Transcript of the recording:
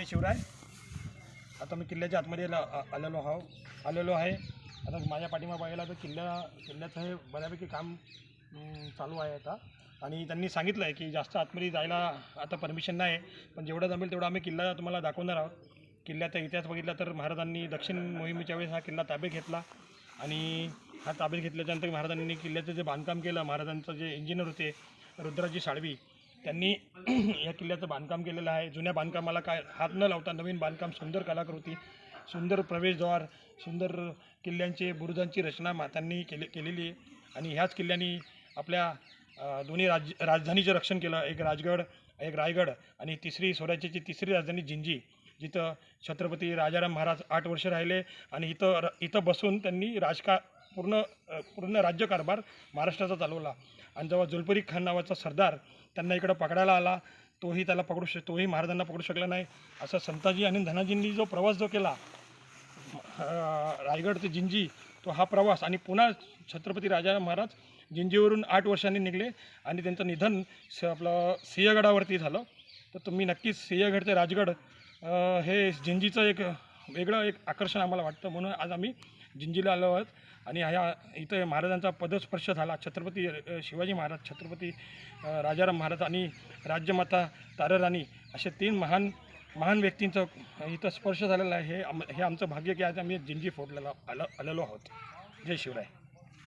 जय शिवराय. आता मी किल्ल्याच्या आतमध्ये आलेलो आहे. आता माझ्या पाठीमागे बघायला तर किल्ल्याचं हे बऱ्यापैकी काम चालू आहे आता. आणि त्यांनी सांगितलं आहे की जास्त आतमध्ये जायला आता परमिशन नाही, पण जेवढं जमेल तेवढं आम्ही किल्ला तुम्हाला दाखवणार आहोत. किल्ल्याचा इतिहास बघितला तर महाराजांनी दक्षिण मोहिमेच्या वेळेस हा किल्ला ताब्यात घेतला आणि हा ताब्यात घेतल्याच्यानंतर महाराजांनी किल्ल्याचं जे बांधकाम केलं, महाराजांचं जे इंजिनियर होते रुद्राजी साळवी, त्यांनी या किल्ल्याचं बांधकाम केलेलं आहे. जुन्या बांधकामाला काय हात न लावता नवीन बांधकाम, सुंदर कलाकृती, सुंदर प्रवेशद्वार, सुंदर किल्ल्यांचे बुरुजांची रचना त्यांनी केलेली आहे. आणि ह्याच किल्ल्यांनी आपल्या दोन्ही राजधानीचं रक्षण केलं. एक रायगड आणि स्वराज्याची तिसरी राजधानी जिंजी, जिथं छत्रपती राजाराम महाराज 8 वर्ष राहिले आणि इथं बसून त्यांनी पूर्ण राज्यकारभार महाराष्ट्राचा चालवला. आणि जेव्हा जुल्फिकार खान नावाचा सरदार त्यांना इकडं पकडायला आला, तोही महाराजांना पकडू शकला नाही. असं संताजी आणि धनाजींनी जो प्रवास केला रायगड ते जिंजी, तो हा प्रवास, आणि पुन्हा छत्रपती राजाराम महाराज जिंजीवरून 8 वर्षांनी निघले आणि त्यांचं निधन आपलं सिंहगडावरती झालं. तर तुम्ही नक्कीच सिंहगड ते राजगड हे जिंजीचं एक वेगळं आकर्षण आम्हाला वाटतं, म्हणून आज आम्ही जिंजीला आलो आहोत. आणि इथं महाराजांचा पदस्पर्श झाला. छत्रपती शिवाजी महाराज, छत्रपती राजाराम महाराज आणि राज्यमाता ताराराणी असे 3 महान व्यक्तींचा इथं स्पर्श झालेला आहे. हे आमचं भाग्य की आज आम्ही जिंजी फोर्टला आलेलो आहोत. जय शिवराय.